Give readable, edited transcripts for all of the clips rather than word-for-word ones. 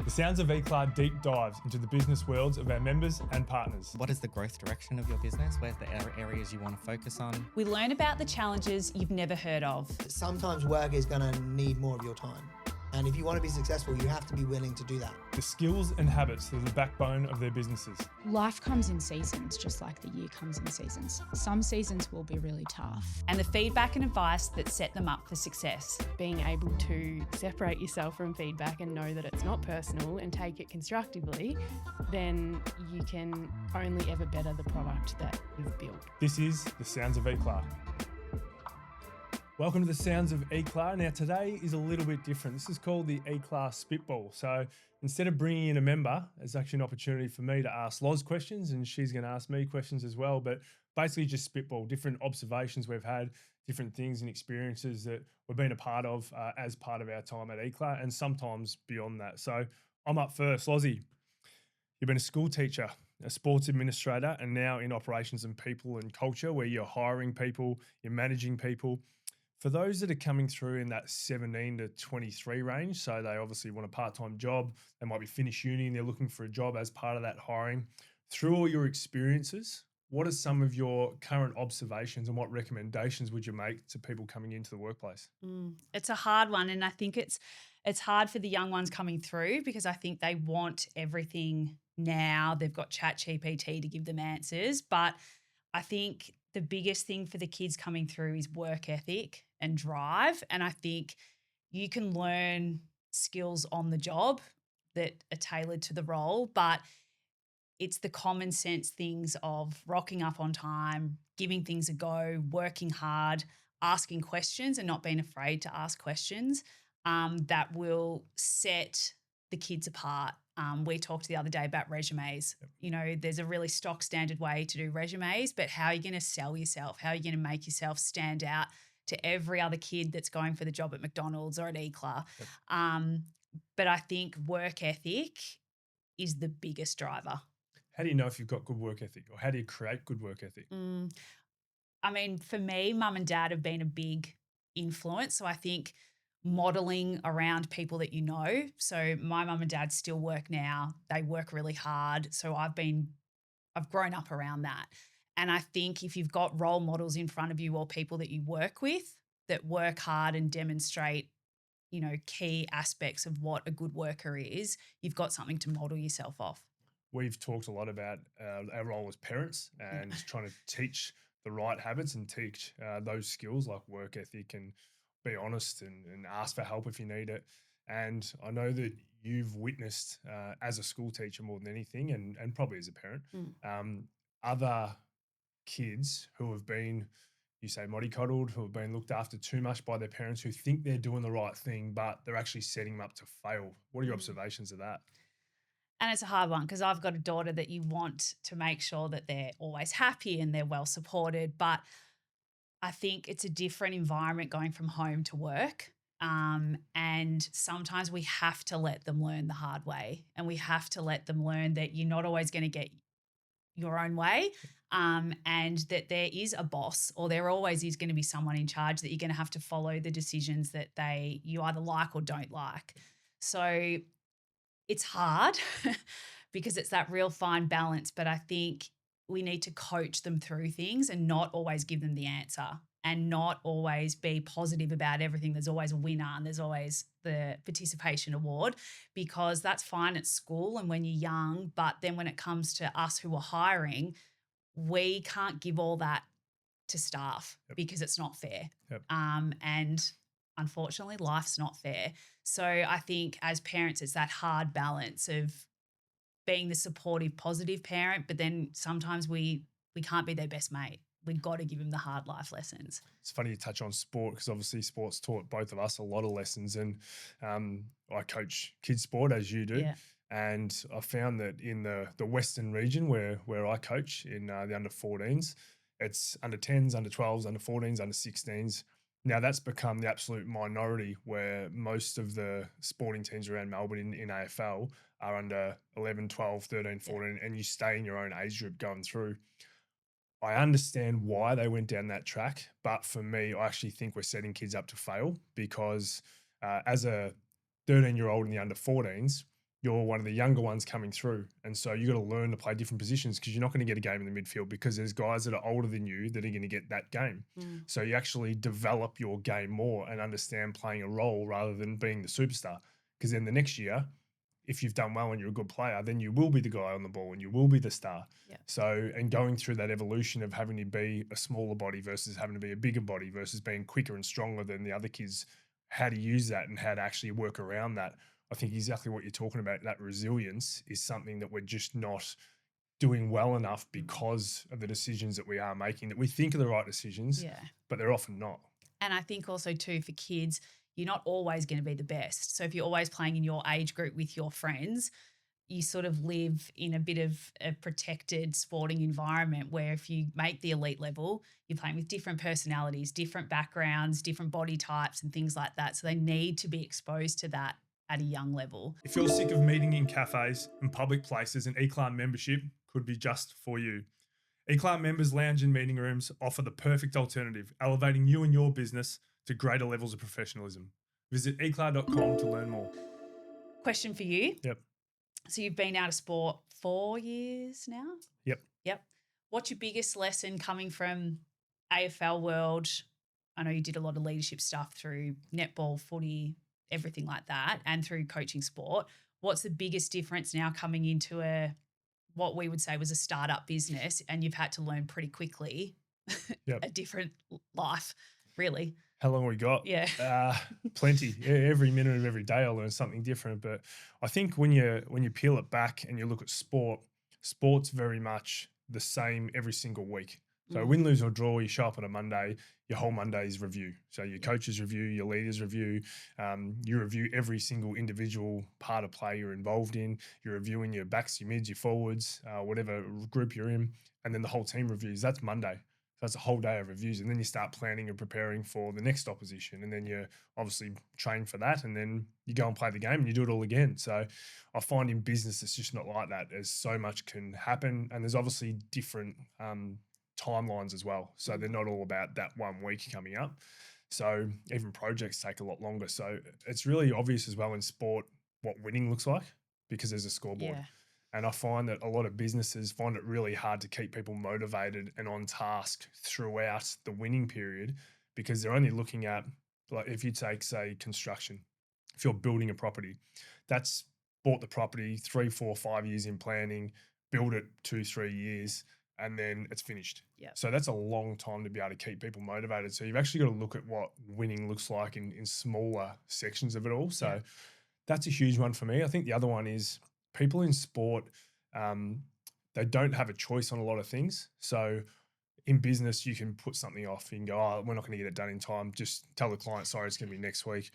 The Sounds of Eclat deep dives into the business worlds of our members and partners. What is the growth direction of your business? Where's the areas you want to focus on? We learn about the challenges you've never heard of. Sometimes work is going to need more of your time. And if you want to be successful, you have to be willing to do that. The skills and habits that are the backbone of their businesses. Life comes in seasons, just like the year comes in seasons. Some seasons will be really tough. And the feedback and advice that set them up for success. Being able to separate yourself from feedback and know that it's not personal and take it constructively, then you can only ever better the product that you've built. This is The Sounds of Eclat. Welcome to The Sounds of Eclat. Now today is a little bit different. This is called the Eclat SPITBALL. So instead of bringing in a member, it's actually an opportunity for me to ask Loz questions and she's going to ask me questions as well. But basically just spitball, different observations we've had, different things and experiences that we've been a part of as part of our time at Eclat and sometimes beyond that. So I'm up first. Lozzie, you've been a school teacher, a sports administrator, and now in operations and people and culture where you're hiring people, you're managing people. For those that are coming through in that 17 to 23 range, so they obviously want a part-time job, they might be finished uni and they're looking for a job as part of that hiring. Through all your experiences, what are some of your current observations and what recommendations would you make to people coming into the workplace? It's a hard one, and I think it's hard for the young ones coming through because I think they want everything now. They've got ChatGPT to give them answers, but I think the biggest thing for the kids coming through is work ethic and drive. And I think you can learn skills on the job that are tailored to the role, but it's the common sense things of rocking up on time, giving things a go, working hard, asking questions and not being afraid to ask questions that will set the kids apart. We talked the other day about resumes. Yep. You know, there's a really stock standard way to do resumes, but how are you going to sell yourself? How are you going to make yourself stand out to every other kid that's going for the job at McDonald's or at Eclat? Yep. But I think work ethic is the biggest driver. How do you know if you've got good work ethic, or how do you create good work ethic? I mean, for me, mum and dad have been a big influence. So I think modeling around people that you know. So my mum and dad still work now. They work really hard. So I've grown up around that. And I think if you've got role models in front of you or people that you work with that work hard and demonstrate, you know, key aspects of what a good worker is, you've got something to model yourself off. We've talked a lot about our role as parents and trying to teach the right habits and teach those skills like work ethic and be honest and ask for help if you need it. And I know that you've witnessed as a school teacher more than anything and probably as a parent, other kids who have been, you say, mollycoddled, who have been looked after too much by their parents, who think they're doing the right thing, but they're actually setting them up to fail. What are your observations of that? And it's a hard one because I've got a daughter that you want to make sure that they're always happy and they're well supported, but I think it's a different environment going from home to work. And sometimes we have to let them learn the hard way, and we have to let them learn that you're not always going to get your own way, and that there is a boss, or there always is going to be someone in charge that you're going to have to follow the decisions that you either like or don't like. So it's hard because it's that real fine balance, but I think we need to coach them through things and not always give them the answer and not always be positive about everything. There's always a winner and there's always the participation award, because that's fine at school and when you're young. But then when it comes to us who are hiring, we can't give all that to staff because it's not fair. And unfortunately, life's not fair. So I think as parents, it's that hard balance of being the supportive, positive parent, but then sometimes we can't be their best mate. We've got to give them the hard life lessons. It's funny you touch on sport because obviously sports taught both of us a lot of lessons, and I coach kids sport as you do. Yeah. And I found that in the Western region where I coach in the under 14s, it's under 10s, under 12s, under 14s, under 16s. Now that's become the absolute minority where most of the sporting teams around Melbourne in AFL are under 11, 12, 13, 14, and you stay in your own age group going through. I understand why they went down that track, but for me, I actually think we're setting kids up to fail because as a 13-year-old in the under 14s, you're one of the younger ones coming through. And so you got to learn to play different positions because you're not going to get a game in the midfield because there's guys that are older than you that are going to get that game. So you actually develop your game more and understand playing a role rather than being the superstar. Because then the next year, if you've done well and you're a good player, then you will be the guy on the ball and you will be the star. Yeah. So, and going through that evolution of having to be a smaller body versus having to be a bigger body versus being quicker and stronger than the other kids, how to use that and how to actually work around that. I think exactly what you're talking about, that resilience is something that we're just not doing well enough because of the decisions that we are making, that we think are the right decisions, Yeah. but they're often not. And I think also too for kids, you're not always going to be the best. So if you're always playing in your age group with your friends, you sort of live in a bit of a protected sporting environment where if you make the elite level, you're playing with different personalities, different backgrounds, different body types and things like that. So they need to be exposed to that at a young level. If you're sick of meeting in cafes and public places, an Eclat membership could be just for you. Eclat members' lounge and meeting rooms offer the perfect alternative, elevating you and your business to greater levels of professionalism. Visit eclat.com to learn more. Question for you. Yep. So you've been out of sport 4 years now? Yep. What's your biggest lesson coming from AFL world? I know you did a lot of leadership stuff through netball, footy, everything like that, and through coaching sport. What's the biggest difference now coming into what we would say was a startup business and you've had to learn pretty quickly a different life, really? How long we got? Yeah. Plenty. Every minute of every day I learn something different. But I think when you peel it back and you look at sport's very much the same every single week. So win, lose or draw, you show up on a Monday, your whole Monday's review. So your coaches review, your leaders review, you review every single individual part of play you're involved in. You're reviewing your backs, your mids, your forwards, whatever group you're in, and then the whole team reviews. That's Monday. So that's a whole day of reviews. And then you start planning and preparing for the next opposition. And then you obviously train for that. And then you go and play the game and you do it all again. So I find in business, it's just not like that. There's so much can happen. And there's obviously different timelines as well. So they're not all about that 1 week coming up. So even projects take a lot longer. So it's really obvious as well in sport what winning looks like because there's a scoreboard. Yeah. And I find that a lot of businesses find it really hard to keep people motivated and on task throughout the winning period because they're only looking at, like if you take, say, construction, if you're building a property, that's bought the property 3, 4, 5 years in planning, build it 2, 3 years, and then it's finished. Yeah. So that's a long time to be able to keep people motivated. So you've actually got to look at what winning looks like in smaller sections of it all. So that's a huge one for me. I think the other one is people in sport, they don't have a choice on a lot of things. So in business, you can put something off. You can go, oh, we're not going to get it done in time. Just tell the client, sorry, it's going to be next week.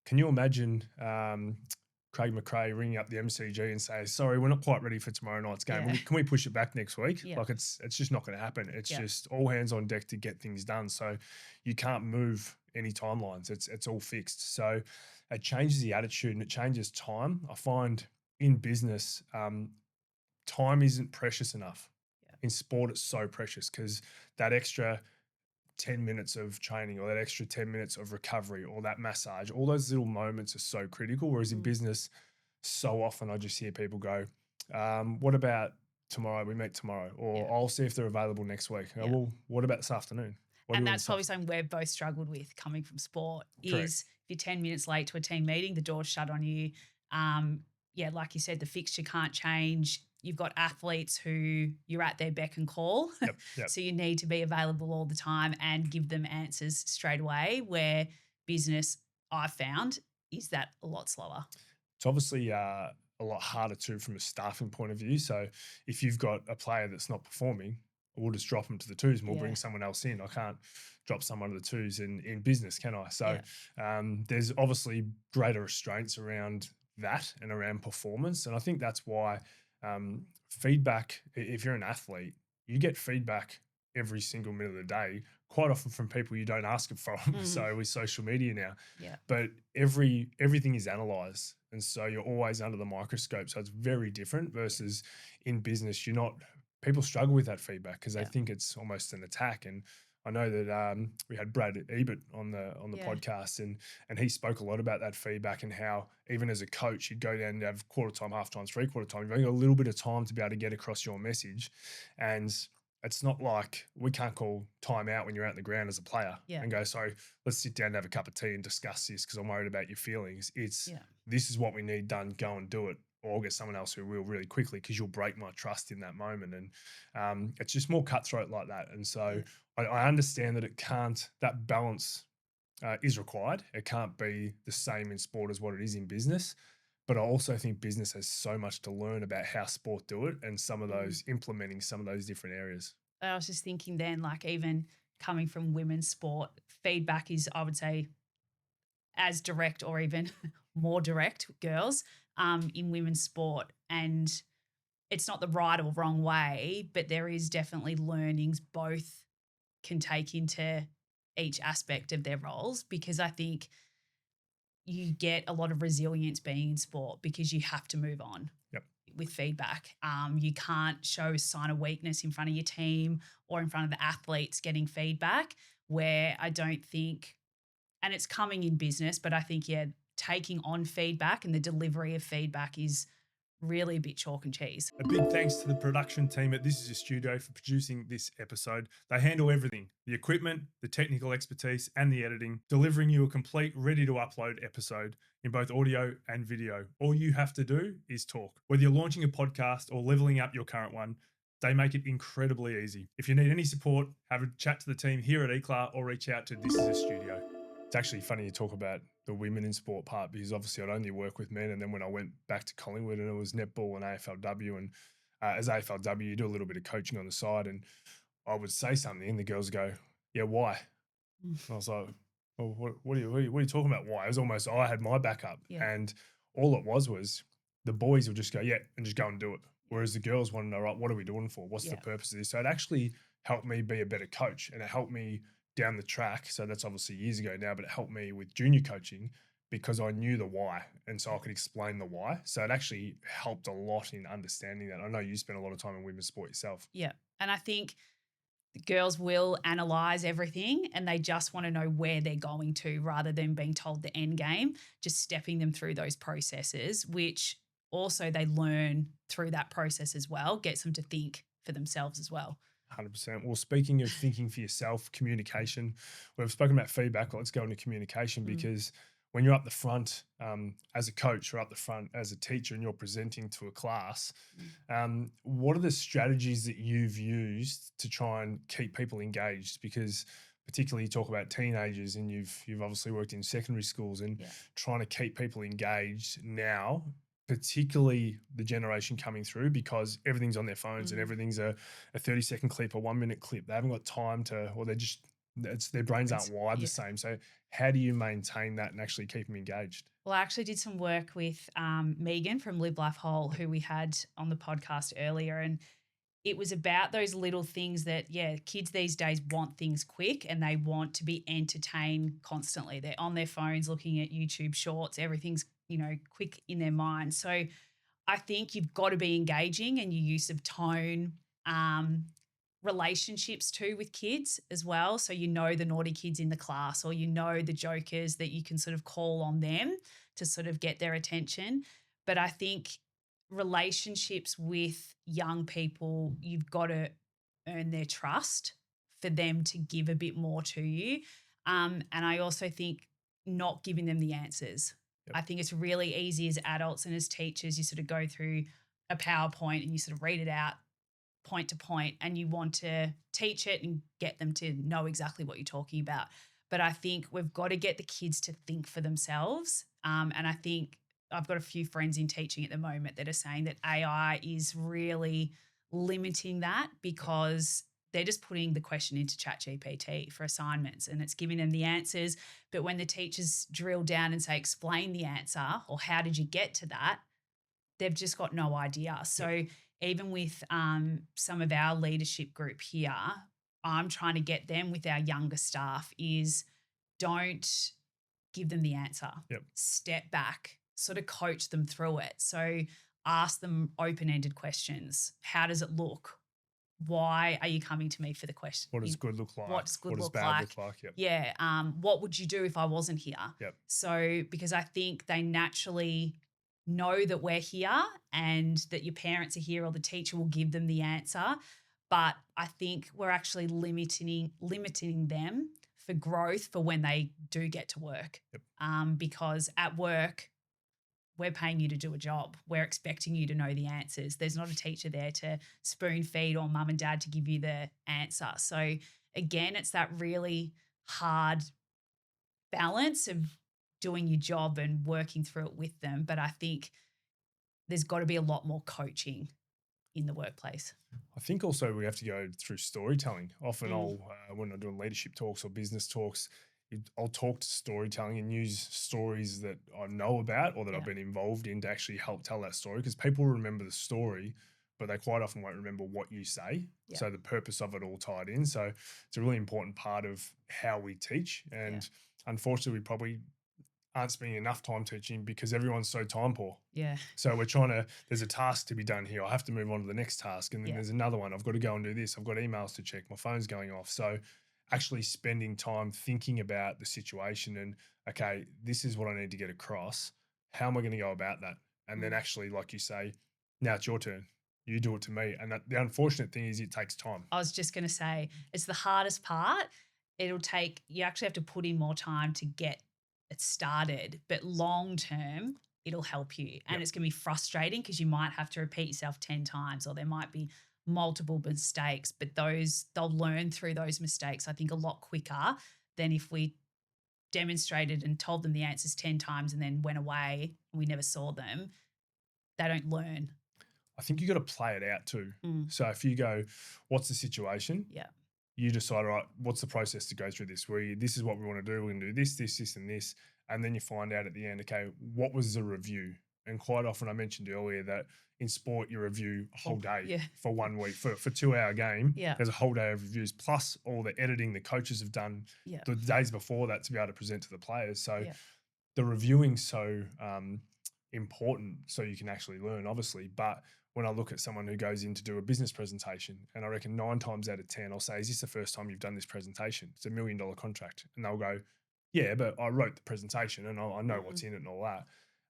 Can you imagine Craig McRae ringing up the MCG and say, sorry, we're not quite ready for tomorrow night's game. Yeah. Can we push it back next week? Yeah. Like it's just not going to happen. It's just all hands on deck to get things done. So you can't move any timelines. It's all fixed. So it changes the attitude and it changes time. I find in business, time isn't precious enough. Yeah. In sport, it's so precious because that extra 10 minutes of training or that extra 10 minutes of recovery or that massage, all those little moments are so critical. Whereas in business, so often I just hear people go, what about tomorrow? We meet tomorrow. Or I'll see if they're available next week. Yeah. Well, what about this afternoon? And that's probably something we've both struggled with coming from sport is if you're 10 minutes late to a team meeting, the door's shut on you. Like you said, the fixture can't change. You've got athletes who you're at their beck and call. Yep. So you need to be available all the time and give them answers straight away, where business, I've found, is that a lot slower. It's obviously a lot harder too from a staffing point of view. So if you've got a player that's not performing, we'll just drop them to the twos and we'll bring someone else in. I can't drop someone to the twos in business, can I? So there's obviously greater restraints around that and around performance. And I think that's why feedback, if you're an athlete, you get feedback every single minute of the day, quite often from people you don't ask it from. So with social media now, but everything is analyzed. And so you're always under the microscope. So it's very different versus in business, people struggle with that feedback because they think it's almost an attack. And I know that we had Brad Ebert on the Yeah. podcast, and he spoke a lot about that feedback and how even as a coach, you'd go down and have quarter time, half time, 3/4 time. You've only got a little bit of time to be able to get across your message, and it's not like we can't call time out when you're out in the ground as a player Yeah. and go, so let's sit down and have a cup of tea and discuss this because I'm worried about your feelings. It's Yeah. this is what we need done. Go and do it. Or I'll get someone else who will really quickly because you'll break my trust in that moment. And it's just more cutthroat like that. And so I understand that that balance is required. It can't be the same in sport as what it is in business. But I also think business has so much to learn about how sport do it and some of those implementing some of those different areas. I was just thinking then, like even coming from women's sport, feedback is, I would say, as direct or even more direct with girls in women's sport. And it's not the right or wrong way, but there is definitely learnings both can take into each aspect of their roles, because I think you get a lot of resilience being in sport because you have to move on with feedback. You can't show a sign of weakness in front of your team or in front of the athletes getting feedback, where I don't think, and it's coming in business, but I think, taking on feedback and the delivery of feedback is really a bit chalk and cheese. A big thanks to the production team at This Is a Studio for producing this episode. They handle everything, the equipment, the technical expertise, and the editing, delivering you a complete, ready-to-upload episode in both audio and video. All you have to do is talk. Whether you're launching a podcast or leveling up your current one, they make it incredibly easy. If you need any support, have a chat to the team here at Eclat or reach out to This Is a Studio. It's actually funny you talk about the women in sport part, because obviously I'd only work with men. And then when I went back to Collingwood, and it was netball and AFLW, and as AFLW, you do a little bit of coaching on the side, and I would say something and the girls go, yeah, why? And I was like, well, what are you talking about? Why? It was almost, I had my backup. Yeah. And all it was the boys would just go, yeah, and just go and do it. Whereas the girls want to know, right, what are we doing for? What's the purpose of this? So it actually helped me be a better coach, and it helped me down the track. So that's obviously years ago now, but it helped me with junior coaching because I knew the why. And so I could explain the why. So it actually helped a lot in understanding that. I know you spend a lot of time in women's sport yourself. Yeah. And I think the girls will analyze everything and they just want to know where they're going to, rather than being told the end game, just stepping them through those processes, which also they learn through that process as well, gets them to think for themselves as well. 100%. Well, speaking of thinking for yourself, communication, we've spoken about feedback. Let's go into communication, because when you're up the front as a coach or up the front as a teacher and you're presenting to a class, what are the strategies that you've used to try and keep people engaged? Because particularly you talk about teenagers, and you've obviously worked in secondary schools, and trying to keep people engaged now, particularly the generation coming through, because everything's on their phones and everything's a 30-second clip, a 1-minute clip. They haven't got time to, or their brains aren't wired the same. So how do you maintain that and actually keep them engaged? Well, I actually did some work with Megan from Live Life Whole, who we had on the podcast earlier, and it was about those little things that, kids these days want things quick and they want to be entertained constantly. They're on their phones looking at YouTube shorts, everything's, quick in their mind. So I think you've got to be engaging, and your use of tone, relationships too with kids as well. So the naughty kids in the class, or the jokers that you can sort of call on them to sort of get their attention. But I think relationships with young people, you've got to earn their trust for them to give a bit more to you. And I also think not giving them the answers. I think it's really easy as adults and as teachers, you sort of go through a PowerPoint and you sort of read it out point to point, and you want to teach it and get them to know exactly what you're talking about. But I think we've got to get the kids to think for themselves. And I think I've got a few friends in teaching at the moment that are saying that AI is really limiting that, because they're just putting the question into ChatGPT for assignments and it's giving them the answers. But when the teachers drill down and say, explain the answer, or how did you get to that, they've just got no idea. So even with some of our leadership group here, I'm trying to get them with our younger staff is don't give them the answer. Step back, sort of coach them through it. So ask them open-ended questions. How does it look? why are you coming to me for the question? What does good look like? What does good look bad like? look like? Yep. Yeah. What would you do if I wasn't here? Yep. So, because I think they naturally know that we're here and that your parents are here or the teacher will give them the answer. But I think we're actually limiting them for growth for when they do get to work. Yep. Because at work, we're paying you to do a job. We're expecting you to know the answers. There's not a teacher there to spoon feed or mum and dad to give you the answer. So again, it's that really hard balance of doing your job and working through it with them. But I think there's got to be a lot more coaching in the workplace. I think also we have to go through storytelling. Often when I'm doing leadership talks or business talks, I'll talk to storytelling and use stories that I know about or that I've been involved in to actually help tell that story, because people remember the story, but they quite often won't remember what you say. Yeah. So the purpose of it all tied in. So it's a really important part of how we teach. And unfortunately, we probably aren't spending enough time teaching because everyone's so time poor. Yeah. So we're there's a task to be done here. I have to move on to the next task. And then there's another one. I've got to go and do this. I've got emails to check. My phone's going off. So actually spending time thinking about the situation and, okay, this is what I need to get across. How am I going to go about that? And then actually, like you say, now it's your turn. You do it to me. And the unfortunate thing is it takes time. I was just going to say, it's the hardest part. You actually have to put in more time to get it started, but long term, it'll help you. And it's going to be frustrating because you might have to repeat yourself 10 times, or there might be multiple mistakes, but they'll learn through those mistakes, I think, a lot quicker than if we demonstrated and told them the answers 10 times and then went away and we never saw them. They don't learn. I think you got to play it out too. So if you go, what's the situation? Yeah. You decide, all right, what's the process to go through this? This is what we want to do. We're going to do this, this, this, and this. And then you find out at the end, okay, what was the review? And quite often I mentioned earlier that in sport, you review a whole day for 1 week. For a 2-hour game, there's a whole day of reviews, plus all the editing the coaches have done the days before that to be able to present to the players. So the reviewing's so important so you can actually learn, obviously. But when I look at someone who goes in to do a business presentation, and I reckon 9 times out of 10, I'll say, is this the first time you've done this presentation? It's $1 million contract. And they'll go, yeah, but I wrote the presentation and I know what's in it and all that.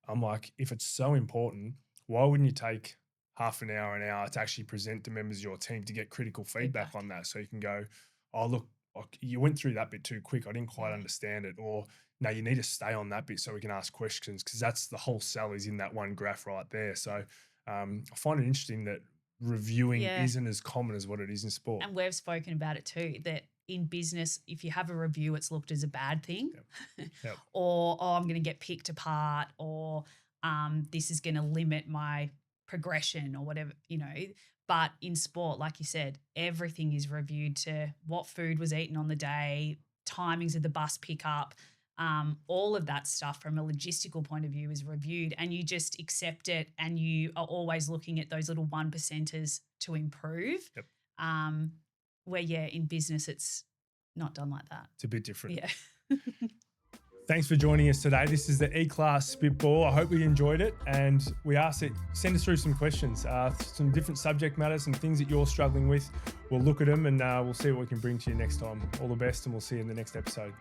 I'm like, if it's so important, why wouldn't you take half an hour to actually present to members of your team to get critical feedback on that? So you can go, oh, look, you went through that bit too quick. I didn't quite understand it. Or no, you need to stay on that bit so we can ask questions, because that's the whole sell is in that one graph right there. So I find it interesting that reviewing isn't as common as what it is in sport. And we've spoken about it too, that in business, if you have a review, it's looked as a bad thing or, I'm going to get picked apart, or this is going to limit my progression or whatever, But in sport, like you said, everything is reviewed to what food was eaten on the day, timings of the bus pickup, all of that stuff from a logistical point of view is reviewed, and you just accept it, and you are always looking at those little 1%ers to improve. Where, in business, it's not done like that. It's a bit different. Yeah. Thanks for joining us today. This is the Eclat Spitball. I hope you enjoyed it, and we ask that send us through some questions, some different subject matters, some things that you're struggling with. We'll look at them and we'll see what we can bring to you next time. All the best, and we'll see you in the next episode.